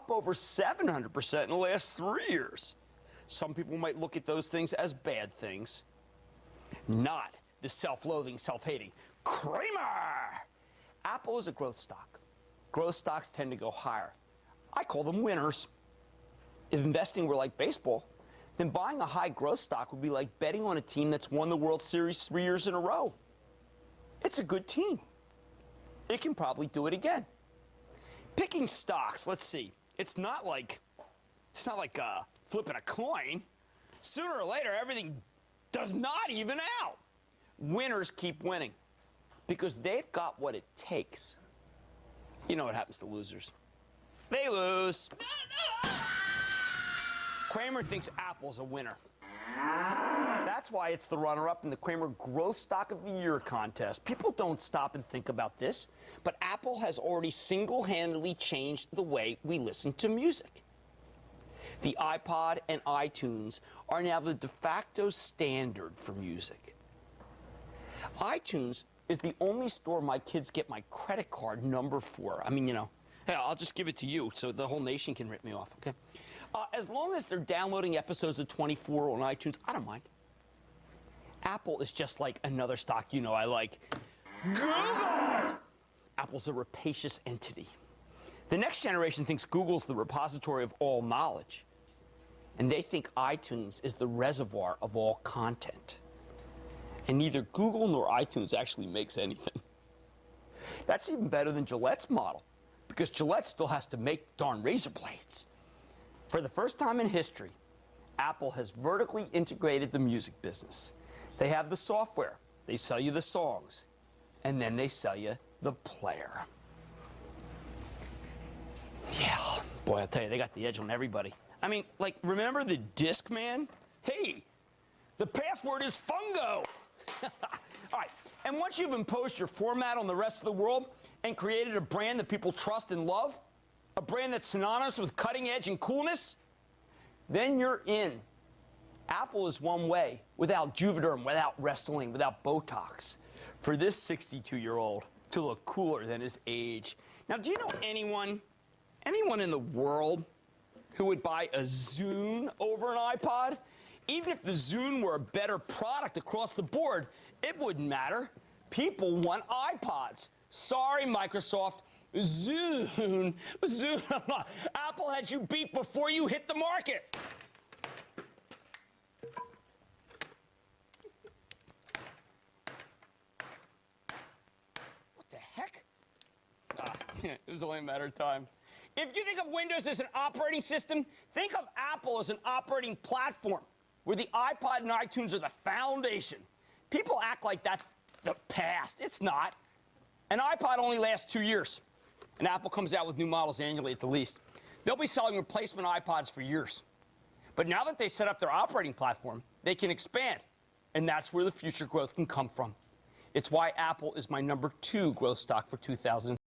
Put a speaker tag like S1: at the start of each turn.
S1: up over 700% in the last 3 years. Some people might look at those things as bad things. Not the self-loathing, self-hating Crammer. Apple is a growth stock. Growth stocks tend to go higher. I call them winners. If investing were like baseball, then buying a high growth stock would be like betting on a team that's won the World Series 3 years in a row. It's a good team. It can probably do it again. Picking stocks, let's see. It's not like flipping a coin. Sooner or later, everything does not even out. Winners keep winning because they've got what it takes. You know what happens to losers. They lose. Crammer thinks Apple's a winner. That's why it's the runner-up in the Crammer Growth Stock of the Year contest. People don't stop and think about this, but Apple has already single-handedly changed the way we listen to music. The iPod and iTunes are now the de facto standard for music. iTunes is the only store my kids get my credit card number for. I mean, you know, hey, I'll just give it to you so the whole nation can rip me off, okay? As long as they're downloading episodes of 24 on iTunes, I don't mind. Apple is just like another stock you know I like. Google! Apple's a rapacious entity. The next generation thinks Google's the repository of all knowledge. And they think iTunes is the reservoir of all content. And neither Google nor iTunes actually makes anything. That's even better than Gillette's model, because Gillette still has to make darn razor blades. For the first time in history, Apple has vertically integrated the music business. They have the software, they sell you the songs, and then they sell you the player. Yeah, boy, I'll tell you, they got the edge on everybody. I mean, like, remember the Discman? Hey, the password is fungo. All right, and once you've imposed your format on the rest of the world and created a brand that people trust and love, a brand that's synonymous with cutting edge and coolness, then you're in. Apple is one way, without Juvederm, without Restylane, without Botox, for this 62-year-old to look cooler than his age. Now, do you know anyone in the world who would buy a Zune over an iPod? Even if the Zune were a better product across the board, it wouldn't matter. People want iPods. Sorry, Microsoft. Zune. Apple had you beat before you hit the market. What the heck? It was only a matter of time. If you think of Windows as an operating system, think of Apple as an operating platform, where the iPod and iTunes are the foundation. People act like that's the past. It's not. An iPod only lasts 2 years, and Apple comes out with new models annually at the least. They'll be selling replacement iPods for years. But now that they set up their operating platform, they can expand, and that's where the future growth can come from. It's why Apple is my #2 growth stock for 2000.